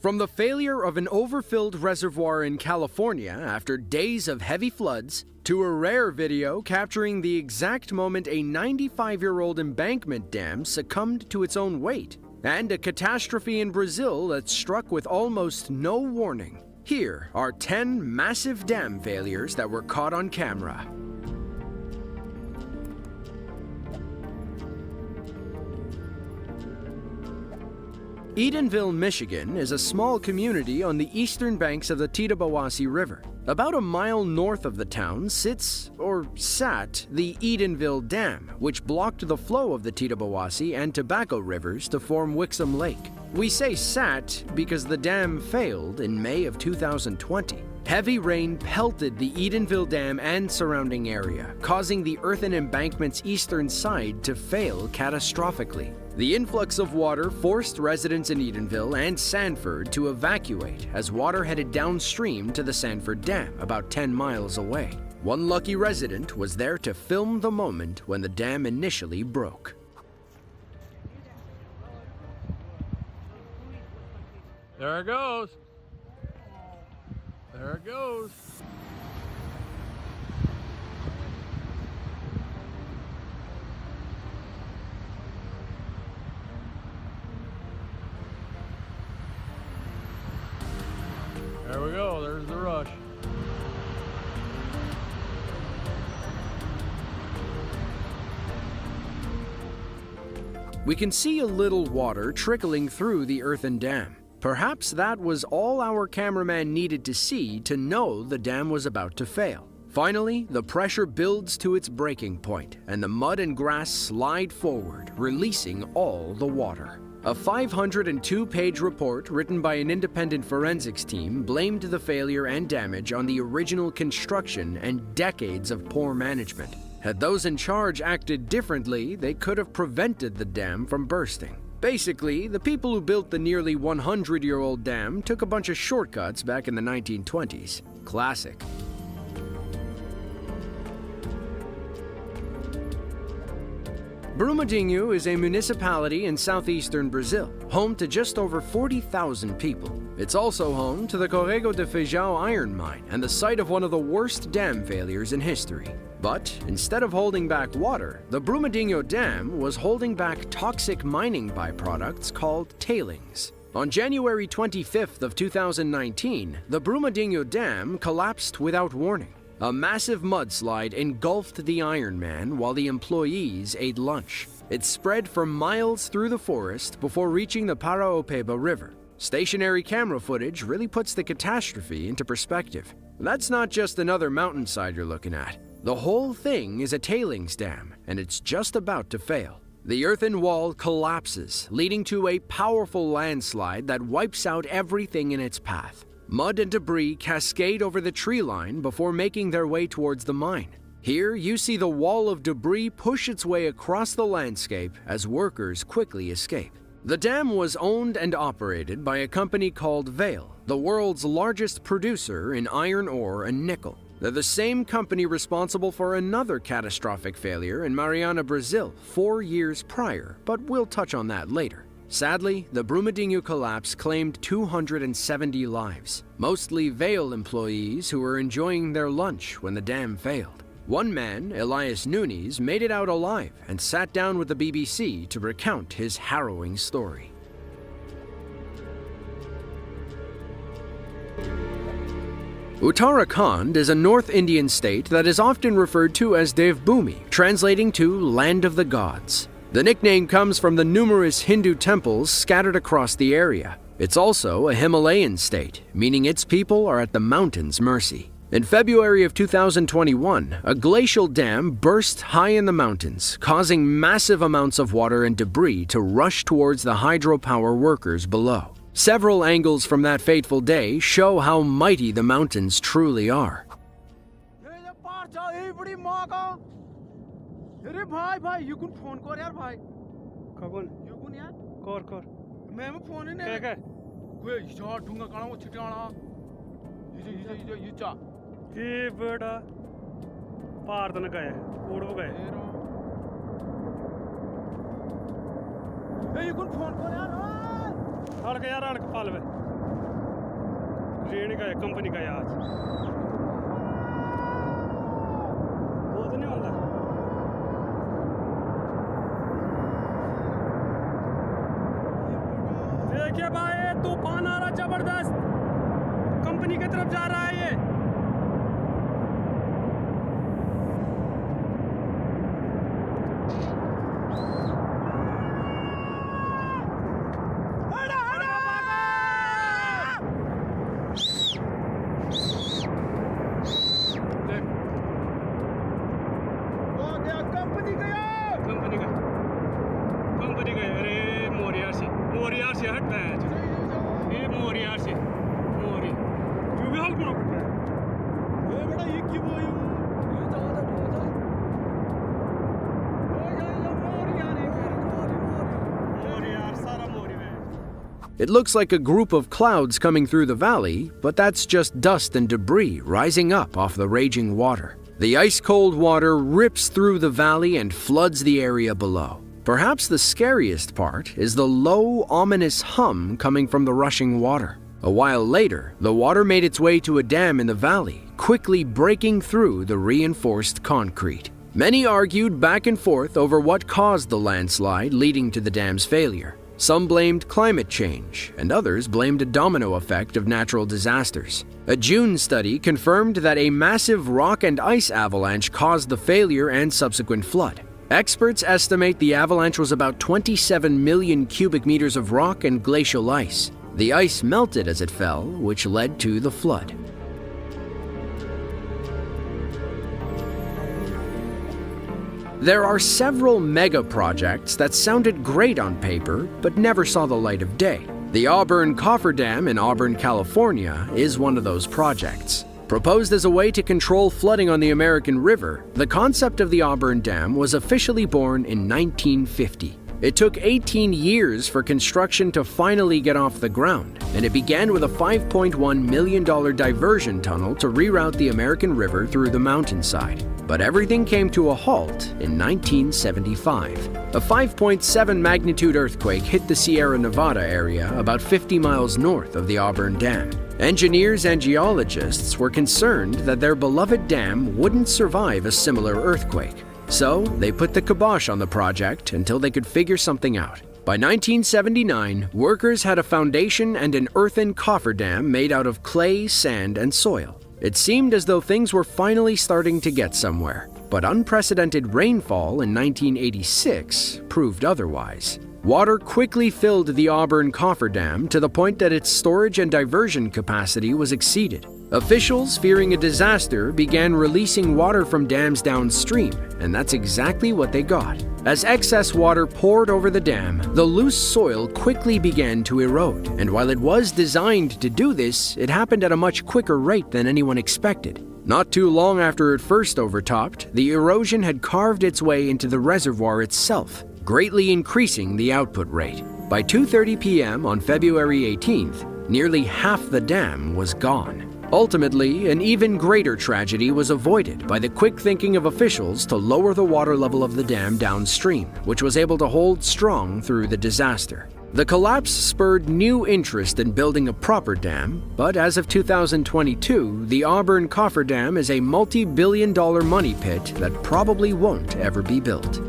From the failure of an overfilled reservoir in California after days of heavy floods, to a rare video capturing the exact moment a 95-year-old embankment dam succumbed to its own weight, and a catastrophe in Brazil that struck with almost no warning. Here are 10 massive dam failures that were caught on camera. Edenville, Michigan is a small community on the eastern banks of the Tittabawassee River. About a mile north of the town sits, or sat, the Edenville Dam, which blocked the flow of the Tittabawassee and Tobacco rivers to form Wixom Lake. We say sat because the dam failed in May of 2020. Heavy rain pelted the Edenville Dam and surrounding area, causing the earthen embankment's eastern side to fail catastrophically. The influx of water forced residents in Edenville and Sanford to evacuate as water headed downstream to the Sanford Dam, about 10 miles away. One lucky resident was there to film the moment when the dam initially broke. There it goes. There it goes. There we go, there's the rush. We can see a little water trickling through the earthen dam. Perhaps that was all our cameraman needed to see to know the dam was about to fail. Finally, the pressure builds to its breaking point, and the mud and grass slide forward, releasing all the water. A 502-page report written by an independent forensics team blamed the failure and damage on the original construction and decades of poor management. Had those in charge acted differently, they could have prevented the dam from bursting. Basically, the people who built the nearly 100-year-old dam took a bunch of shortcuts back in the 1920s. Classic. Brumadinho is a municipality in southeastern Brazil, home to just over 40,000 people. It's also home to the Corrego de Feijão iron mine and the site of one of the worst dam failures in history. But instead of holding back water, the Brumadinho Dam was holding back toxic mining byproducts called tailings. On January 25th of 2019, the Brumadinho Dam collapsed without warning. A massive mudslide engulfed the Iron Man while the employees ate lunch. It spread for miles through the forest before reaching the Paraopeba River. Stationary camera footage really puts the catastrophe into perspective. That's not just another mountainside you're looking at. The whole thing is a tailings dam, and it's just about to fail. The earthen wall collapses, leading to a powerful landslide that wipes out everything in its path. Mud and debris cascade over the tree line before making their way towards the mine. Here, you see the wall of debris push its way across the landscape as workers quickly escape. The dam was owned and operated by a company called Unveiling, the world's largest producer in iron ore and nickel. They're the same company responsible for another catastrophic failure in Mariana, Brazil, 4 years prior, but we'll touch on that later. Sadly, the Brumadinho collapse claimed 270 lives, mostly Unveiling employees who were enjoying their lunch when the dam failed. One man, Elias Nunes, made it out alive and sat down with the BBC to recount his harrowing story. Uttarakhand is a North Indian state that is often referred to as Devbhumi, translating to Land of the Gods. The nickname comes from the numerous Hindu temples scattered across the area. It's also a Himalayan state, meaning its people are at the mountain's mercy. In February of 2021, a glacial dam burst high in the mountains, causing massive amounts of water and debris to rush towards the hydropower workers below. Several angles from that fateful day show how mighty the mountains truly are. Red का है company का है आज वो तो नहीं होता देखिए भाई तूफान आ रहा जबरदस्त कंपनी की तरफ जा रहा है ये कंपनी का अरे मोरियार से हट रहा है ये मोरियार से मोरी यू भी हल्क पड़ रहा है ये बड़ा ये क्यों वो ये ज्यादा बहुत है मोरियार सारा मोरी में It looks like a group of clouds coming through the valley, but that's just dust and debris rising up off the raging water. The ice-cold water rips through the valley and floods the area below. Perhaps the scariest part is the low, ominous hum coming from the rushing water. A while later, the water made its way to a dam in the valley, quickly breaking through the reinforced concrete. Many argued back and forth over what caused the landslide leading to the dam's failure. Some blamed climate change, and others blamed a domino effect of natural disasters. A June study confirmed that a massive rock and ice avalanche caused the failure and subsequent flood. Experts estimate the avalanche was about 27 million cubic meters of rock and glacial ice. The ice melted as it fell, which led to the flood. There are several mega projects that sounded great on paper but never saw the light of day. The Auburn Cofferdam in Auburn, California is one of those projects. Proposed as a way to control flooding on the American River, the concept of the Auburn Dam was officially born in 1950. It took 18 years for construction to finally get off the ground, and it began with a $5.1 million diversion tunnel to reroute the American River through the mountainside. But everything came to a halt in 1975. A 5.7 magnitude earthquake hit the Sierra Nevada area about 50 miles north of the Auburn Dam. Engineers and geologists were concerned that their beloved dam wouldn't survive a similar earthquake. So they put the kibosh on the project until they could figure something out. By 1979, workers had a foundation and an earthen cofferdam made out of clay, sand, and soil. It seemed as though things were finally starting to get somewhere, but unprecedented rainfall in 1986 proved otherwise. Water quickly filled the Auburn cofferdam to the point that its storage and diversion capacity was exceeded. Officials, fearing a disaster, began releasing water from dams downstream, and that's exactly what they got. As excess water poured over the dam, the loose soil quickly began to erode, and while it was designed to do this, it happened at a much quicker rate than anyone expected. Not too long after it first overtopped, the erosion had carved its way into the reservoir itself, greatly increasing the output rate. By 2:30 p.m. on February 18th, nearly half the dam was gone. Ultimately, an even greater tragedy was avoided by the quick thinking of officials to lower the water level of the dam downstream, which was able to hold strong through the disaster. The collapse spurred new interest in building a proper dam, but as of 2022, the Auburn Cofferdam is a multi-billion-dollar money pit that probably won't ever be built.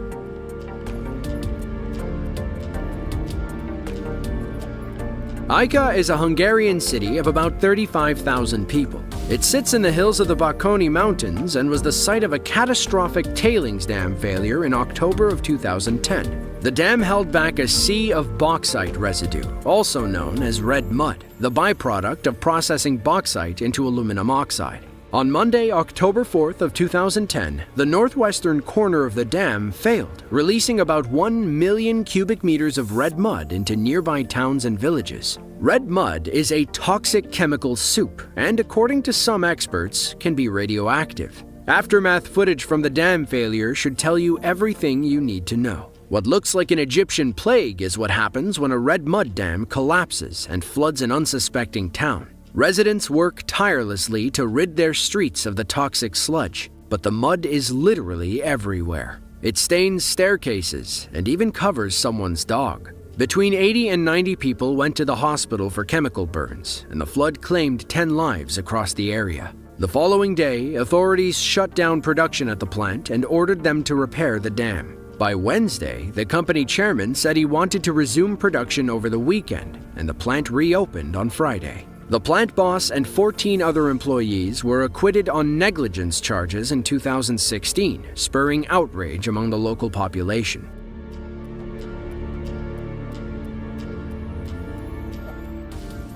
Ajka is a Hungarian city of about 35,000 people. It sits in the hills of the Bakony Mountains and was the site of a catastrophic tailings dam failure in October of 2010. The dam held back a sea of bauxite residue, also known as red mud, the byproduct of processing bauxite into aluminum oxide. On Monday, October 4th of 2010, the northwestern corner of the dam failed, releasing about 1 million cubic meters of red mud into nearby towns and villages. Red mud is a toxic chemical soup and, according to some experts, can be radioactive. Aftermath footage from the dam failure should tell you everything you need to know. What looks like an Egyptian plague is what happens when a red mud dam collapses and floods an unsuspecting town. Residents work tirelessly to rid their streets of the toxic sludge, but the mud is literally everywhere. It stains staircases and even covers someone's dog. Between 80 and 90 people went to the hospital for chemical burns, and the flood claimed 10 lives across the area. The following day, authorities shut down production at the plant and ordered them to repair the dam. By Wednesday, the company chairman said he wanted to resume production over the weekend, and the plant reopened on Friday. The plant boss and 14 other employees were acquitted on negligence charges in 2016, spurring outrage among the local population.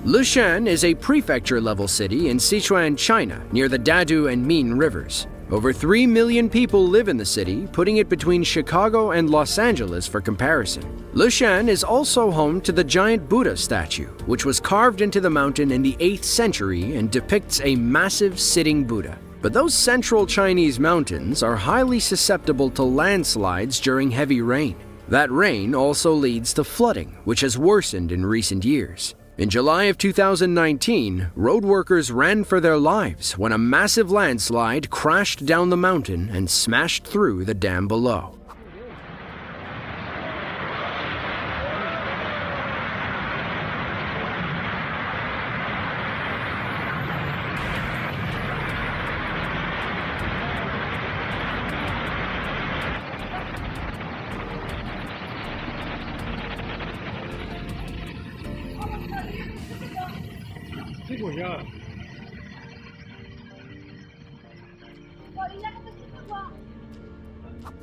Lushan is a prefecture-level city in Sichuan, China, near the Dadu and Min rivers. Over 3 million people live in the city, putting it between Chicago and Los Angeles for comparison. Lushan is also home to the giant Buddha statue, which was carved into the mountain in the 8th century and depicts a massive sitting Buddha. But those central Chinese mountains are highly susceptible to landslides during heavy rain. That rain also leads to flooding, which has worsened in recent years. In July of 2019, road workers ran for their lives when a massive landslide crashed down the mountain and smashed through the dam below.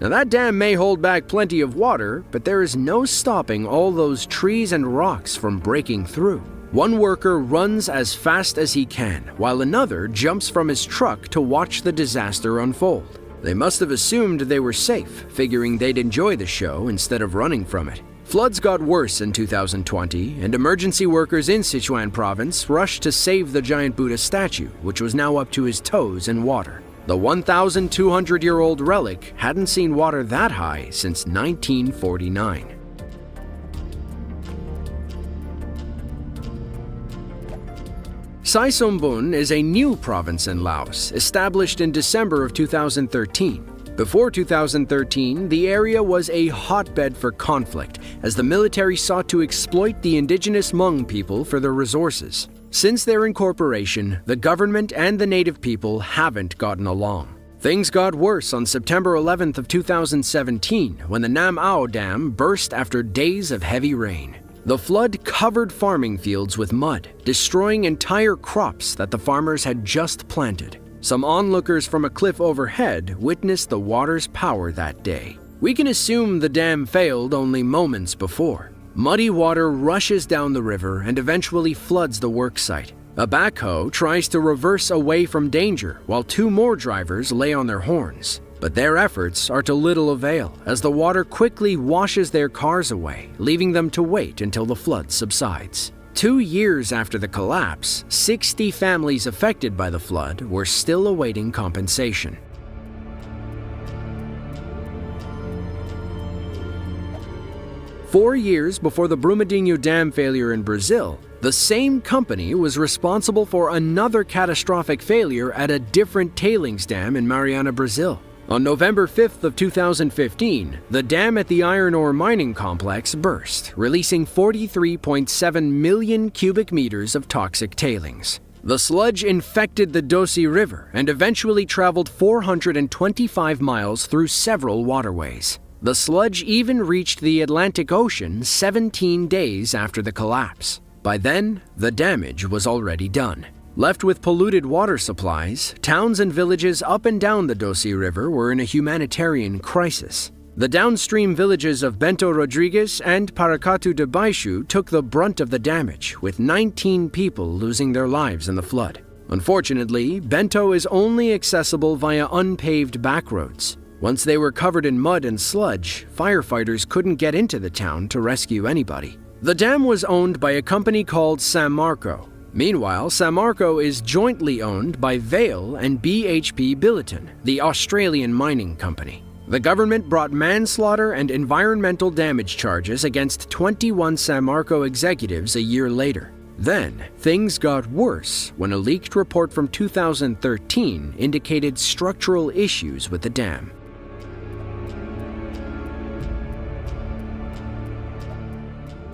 Now that dam may hold back plenty of water, but there is no stopping all those trees and rocks from breaking through. One worker runs as fast as he can, while another jumps from his truck to watch the disaster unfold. They must have assumed they were safe, figuring they'd enjoy the show instead of running from it. Floods got worse in 2020, and emergency workers in Sichuan province rushed to save the giant Buddha statue, which was now up to his toes in water. The 1,200-year-old relic hadn't seen water that high since 1949. Saisonbun is a new province in Laos, established in December of 2013. Before 2013, the area was a hotbed for conflict, as the military sought to exploit the indigenous Hmong people for their resources. Since their incorporation, the government and the native people haven't gotten along. Things got worse on September 11th of 2017 when the Nam Ao Dam burst after days of heavy rain. The flood covered farming fields with mud, destroying entire crops that the farmers had just planted. Some onlookers from a cliff overhead witnessed the water's power that day. We can assume the dam failed only moments before. Muddy water rushes down the river and eventually floods the worksite. A backhoe tries to reverse away from danger, while 2 more drivers lay on their horns. But their efforts are to little avail, as the water quickly washes their cars away, leaving them to wait until the flood subsides. 2 years after the collapse, 60 families affected by the flood were still awaiting compensation. Four years before the Brumadinho Dam failure in Brazil, the same company was responsible for another catastrophic failure at a different tailings dam in Mariana, Brazil. On November 5th of 2015, the dam at the iron ore mining complex burst, releasing 43.7 million cubic meters of toxic tailings. The sludge infected the Dosi River and eventually traveled 425 miles through several waterways. The sludge even reached the Atlantic Ocean 17 days after the collapse. By then, the damage was already done. Left with polluted water supplies, towns and villages up and down the Dosi River were in a humanitarian crisis. The downstream villages of Bento Rodrigues and Paracatu de Baixo took the brunt of the damage, with 19 people losing their lives in the flood. Unfortunately, Bento is only accessible via unpaved backroads. Once they were covered in mud and sludge, firefighters couldn't get into the town to rescue anybody. The dam was owned by a company called San Marco. Meanwhile, San Marco is jointly owned by Vale and BHP Billiton, the Australian mining company. The government brought manslaughter and environmental damage charges against 21 San Marco executives a year later. Then, things got worse when a leaked report from 2013 indicated structural issues with the dam.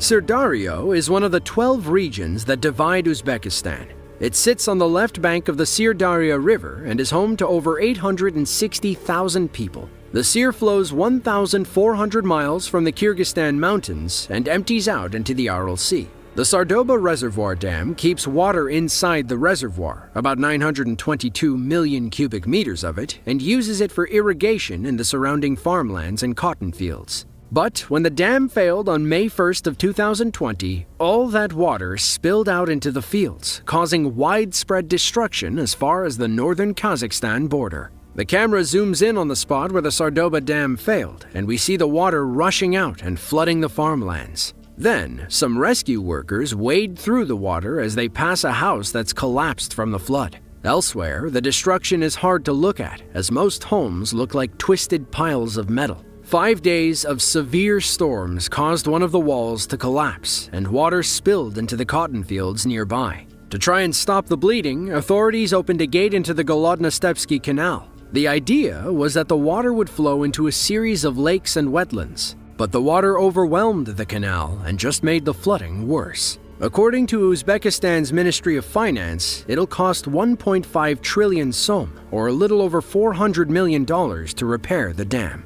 Sirdaryo is one of the 12 regions that divide Uzbekistan. It sits on the left bank of the Sirdarya River and is home to over 860,000 people. The Sir flows 1,400 miles from the Kyrgyzstan mountains and empties out into the Aral Sea. The Sardoba Reservoir Dam keeps water inside the reservoir, about 922 million cubic meters of it, and uses it for irrigation in the surrounding farmlands and cotton fields. But when the dam failed on May 1st of 2020, all that water spilled out into the fields, causing widespread destruction as far as the northern Kazakhstan border. The camera zooms in on the spot where the Sardoba Dam failed, and we see the water rushing out and flooding the farmlands. Then, some rescue workers wade through the water as they pass a house that's collapsed from the flood. Elsewhere, the destruction is hard to look at, as most homes look like twisted piles of metal. 5 days of severe storms caused one of the walls to collapse, and water spilled into the cotton fields nearby. To try and stop the bleeding, authorities opened a gate into the Golodno-Stepsky Canal. The idea was that the water would flow into a series of lakes and wetlands. But the water overwhelmed the canal and just made the flooding worse. According to Uzbekistan's Ministry of Finance, it'll cost 1.5 trillion som, or a little over $400 million, to repair the dam.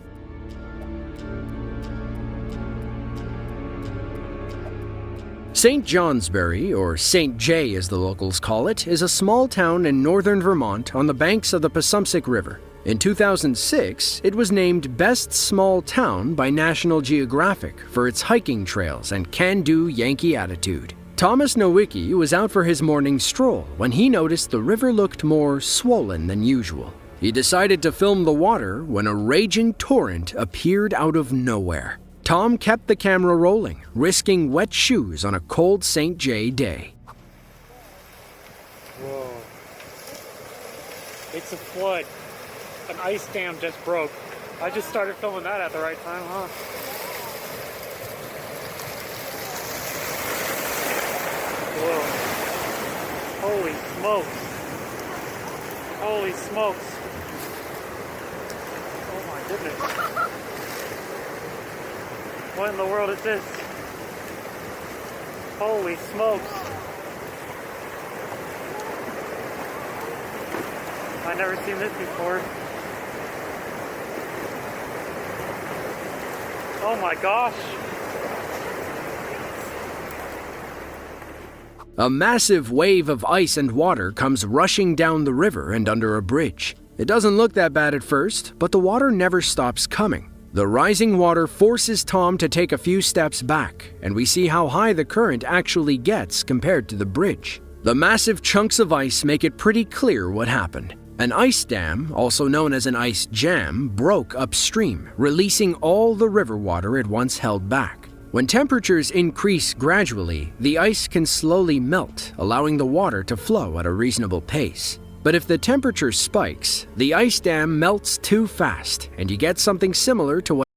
St. Johnsbury, or St. J as the locals call it, is a small town in northern Vermont on the banks of the Passumpsic River. In 2006, it was named Best Small Town by National Geographic for its hiking trails and can-do Yankee attitude. Thomas Nowicki was out for his morning stroll when he noticed the river looked more swollen than usual. He decided to film the water when a raging torrent appeared out of nowhere. Tom kept the camera rolling, risking wet shoes on a cold St. J day. Whoa. It's a flood. An ice dam just broke. I just started filming that at the right time, huh? Whoa. Holy smokes. Holy smokes. Oh my goodness. What in the world is this? Holy smokes. I've never seen this before. Oh my gosh. A massive wave of ice and water comes rushing down the river and under a bridge. It doesn't look that bad at first, but the water never stops coming. The rising water forces Tom to take a few steps back, and we see how high the current actually gets compared to the bridge. The massive chunks of ice make it pretty clear what happened. An ice dam, also known as an ice jam, broke upstream, releasing all the river water it once held back. When temperatures increase gradually, the ice can slowly melt, allowing the water to flow at a reasonable pace. But if the temperature spikes, the ice dam melts too fast, and you get something similar to what